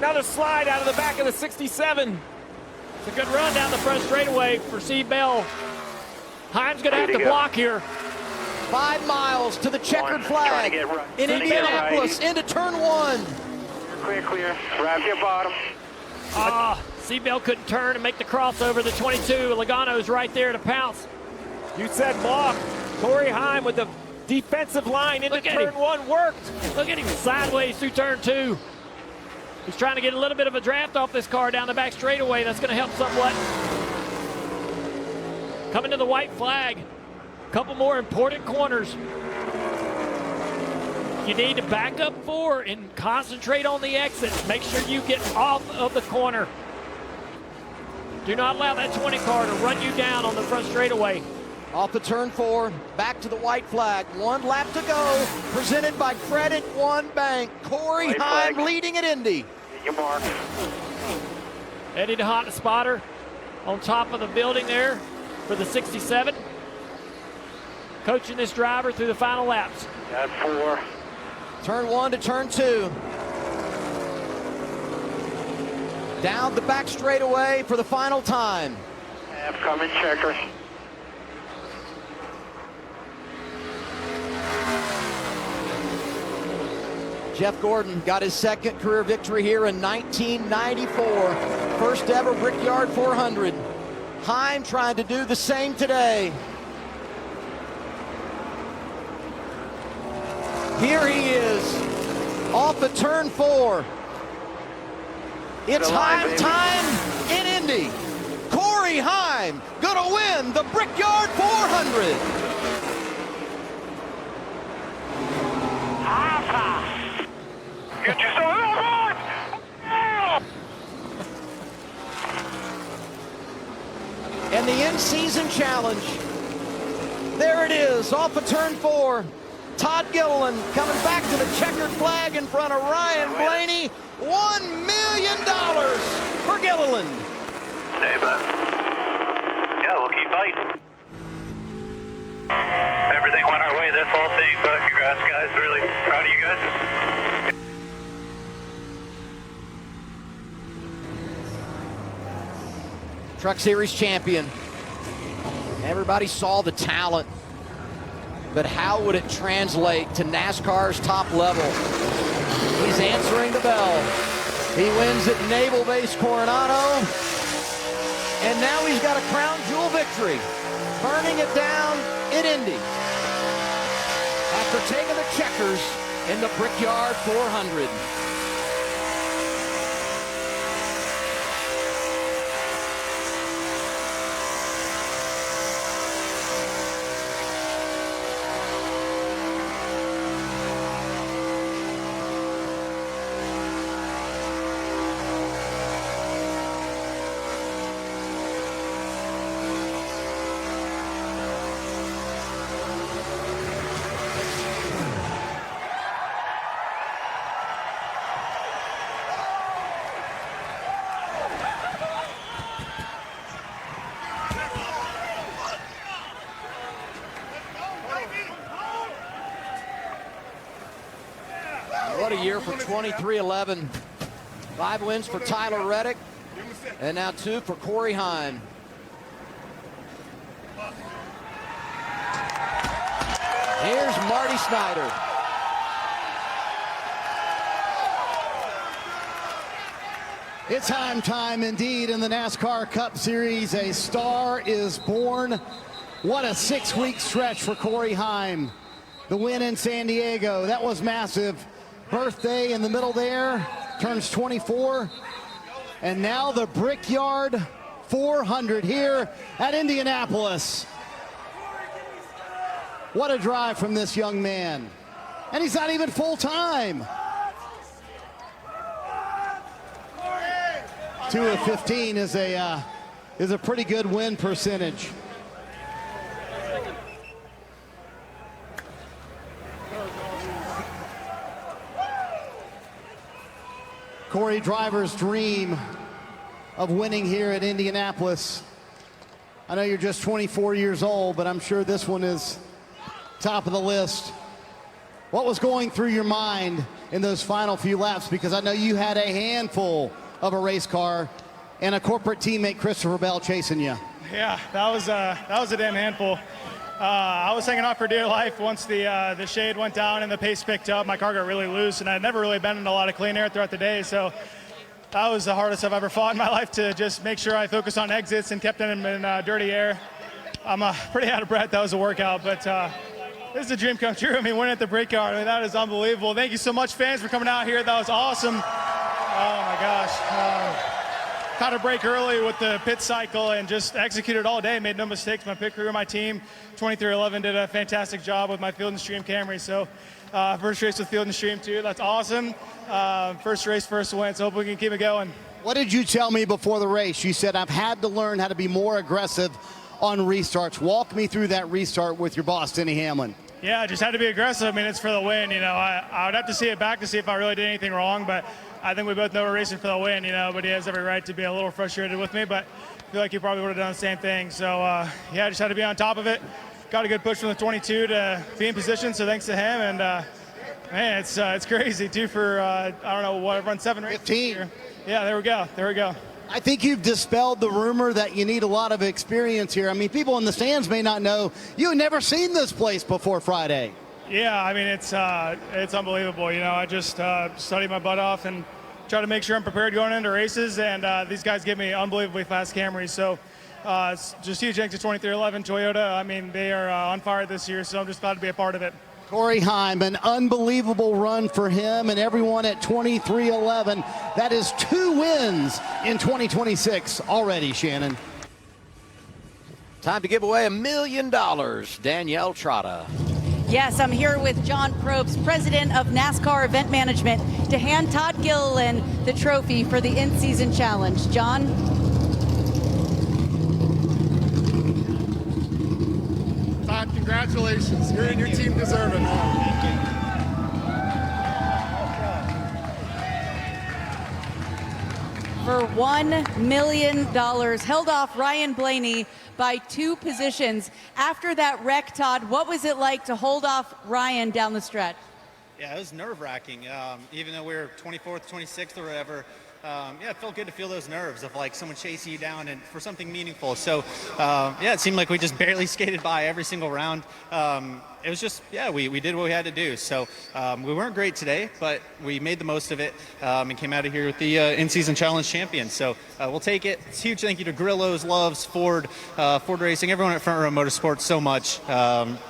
another slide out of the back of the 67. It's a good run down the front straightaway for C. Bell. Heim's going to have to block here. 5 miles to the checkered flag in Indianapolis into turn 1. Clear. Grab your bottom. C-Bell couldn't turn and make the crossover. The 22, Logano's right there to pounce. You said block. Corey Heim with the defensive line into turn 1 worked. Look at him sideways through turn 2. He's trying to get a little bit of a draft off this car down the back straightaway. That's going to help somewhat. Coming to the white flag. A couple more important corners. You need to back up 4 and concentrate on the exit. Make sure you get off of the corner. Do not allow that 20 car to run you down on the front straightaway. Off the turn 4, back to the white flag. 1 lap to go. Presented by Credit One Bank. Corey Heim leading at Indy. Your mark. Eddie DeHaan, the spotter, on top of the building there for the 67. Coaching this driver through the final laps. Got 4. Turn 1 to turn 2. Down the back straightaway for the final time. Half coming checker. Jeff Gordon got his second career victory here in 1994. First ever Brickyard 400. Heim trying to do the same today. Here he is, off the turn 4. It's Heim time in Indy. Corey Heim gonna win the Brickyard 400. Get yourself on! And the in-season challenge. There it is, off of turn 4. Todd Gilliland coming back to the checkered flag in front of Ryan Blaney. $1 million for Gilliland. Hey, bud. Yeah, we'll keep fighting. Everything went our way this whole thing, but congrats, guys. Really proud of you guys. Truck Series champion. Everybody saw the talent, but how would it translate to NASCAR's top level? He's answering the bell. He wins at Naval Base Coronado, and now he's got a crown jewel victory, burning it down in Indy after taking the checkers in the Brickyard 400. What a year for 23-11. 5 wins for Tyler Reddick, and now 2 for Corey Heim. Here's Marty Snyder. It's Heim time indeed in the NASCAR Cup Series. A star is born. What a 6-week stretch for Corey Heim. The win in San Diego, that was massive. Birthday in the middle there, turns 24. And now the Brickyard 400 here at Indianapolis. What a drive from this young man. And he's not even full-time. 2 of 15 is a pretty good win percentage. Corey driver's dream of winning here at Indianapolis. I know you're just 24 years old, but I'm sure this one is top of the list. What was going through your mind in those final few laps? Because I know you had a handful of a race car and a corporate teammate, Christopher Bell, chasing you. Yeah, that was a damn handful. I was hanging on for dear life once the shade went down and the pace picked up. My car got really loose, and I'd never really been in a lot of clean air throughout the day, so that was the hardest I've ever fought in my life, to just make sure I focused on exits and kept them in dirty air. I'm pretty out of breath. That was a workout, but this is a dream come true. I mean, winning at the Brickyard, I mean, that is unbelievable. Thank you so much, fans, for coming out here. That was awesome. Oh, my gosh. Caught a break early with the pit cycle and just executed all day. Made no mistakes. My pit crew, my team, 2311 did a fantastic job with my Field & Stream Camry. So first race with Field & Stream too. That's awesome. First race, first win. So hope we can keep it going. What did you tell me before the race? You said, I've had to learn how to be more aggressive on restarts. Walk me through that restart with your boss, Denny Hamlin. Yeah, just had to be aggressive. I mean, it's for the win. You know, I would have to see it back to see if I really did anything wrong, but I think we both know we're racing for the win, you know, but he has every right to be a little frustrated with me, but I feel like he probably would have done the same thing. So, yeah, just had to be on top of it. Got a good push from the 22 to be in position, so thanks to him. And, man, it's crazy, too, for, I don't know, what, I've run 7 races 15. here. Yeah, there we go. There we go. I think you've dispelled the rumor that you need a lot of experience here. I mean, people in the stands may not know. You've never seen this place before Friday. Yeah, I mean, it's unbelievable. You know, I just studied my butt off and try to make sure I'm prepared going into races, and these guys give me unbelievably fast Camrys. So it's just huge thanks to 2311 Toyota. I mean, they are on fire this year, so I'm just glad to be a part of it. Corey Heim, an unbelievable run for him and everyone at 2311. That is 2 wins in 2026 already, Shannon. Time to give away $1 million. Danielle Trotta. Yes, I'm here with John Probst, president of NASCAR Event Management, to hand Todd Gilliland the trophy for the in-season challenge. John? Todd, congratulations. You and your team deserve it, man. For $1 million, held off Ryan Blaney by 2 positions. After that wreck, Todd, what was it like to hold off Ryan down the stretch? Yeah, it was nerve-wracking. Even though we were 24th, 26th or whatever, yeah, it felt good to feel those nerves of like someone chasing you down and for something meaningful. So, yeah, it seemed like we just barely skated by every single round. It was just, yeah, we did what we had to do. So we weren't great today, but we made the most of it and came out of here with the in-season challenge champion. So we'll take it. It's a huge thank you to Grillo's, Loves, Ford Racing, everyone at Front Row Motorsports so much.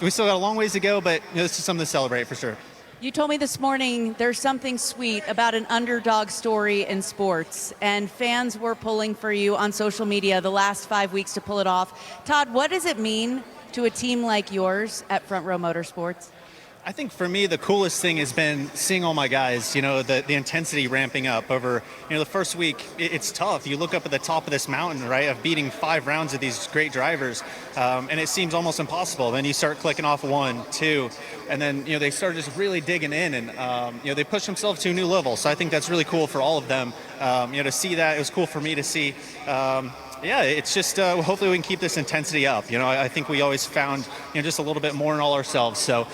We still got a long ways to go, but you know, this is something to celebrate for sure. You told me this morning there's something sweet about an underdog story in sports, and fans were pulling for you on social media the last 5 weeks to pull it off. Todd, what does it mean to a team like yours at Front Row Motorsports? I think for me, the coolest thing has been seeing all my guys, you know, the intensity ramping up over, you know, the first week. It's tough. You look up at the top of this mountain, right, of beating 5 rounds of these great drivers, and it seems almost impossible. Then you start clicking off 1, 2, and then, you know, they start just really digging in, and, you know, they push themselves to a new level. So I think that's really cool for all of them. You know, to see that, it was cool for me to see. Yeah, it's just hopefully we can keep this intensity up. You know, I think we always found, you know, just a little bit more in all ourselves. So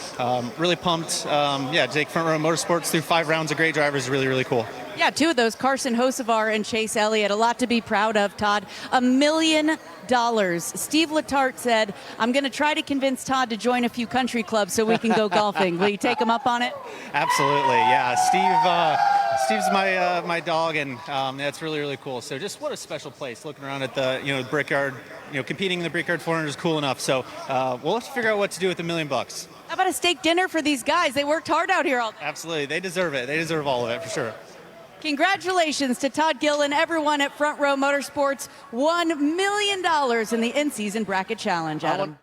really pumped. Yeah, to take Front Row Motorsports through 5 rounds of great drivers is really, really cool. Yeah, 2 of those, Carson Hocevar and Chase Elliott. A lot to be proud of, Todd. $1 million. Steve Letarte said, I'm going to try to convince Todd to join a few country clubs so we can go golfing. Will you take him up on it? Absolutely, yeah. Steve's my dog, and that's really, really cool. So just what a special place. Looking around at the, you know, Brickyard, you know, competing in the Brickyard 400 is cool enough. So we'll have to figure out what to do with $1 million. How about a steak dinner for these guys? They worked hard out here all day. Absolutely, they deserve it. They deserve all of it for sure. Congratulations to Todd Gilliland, everyone at Front Row Motorsports. $1 million in the in-season bracket challenge, Adam.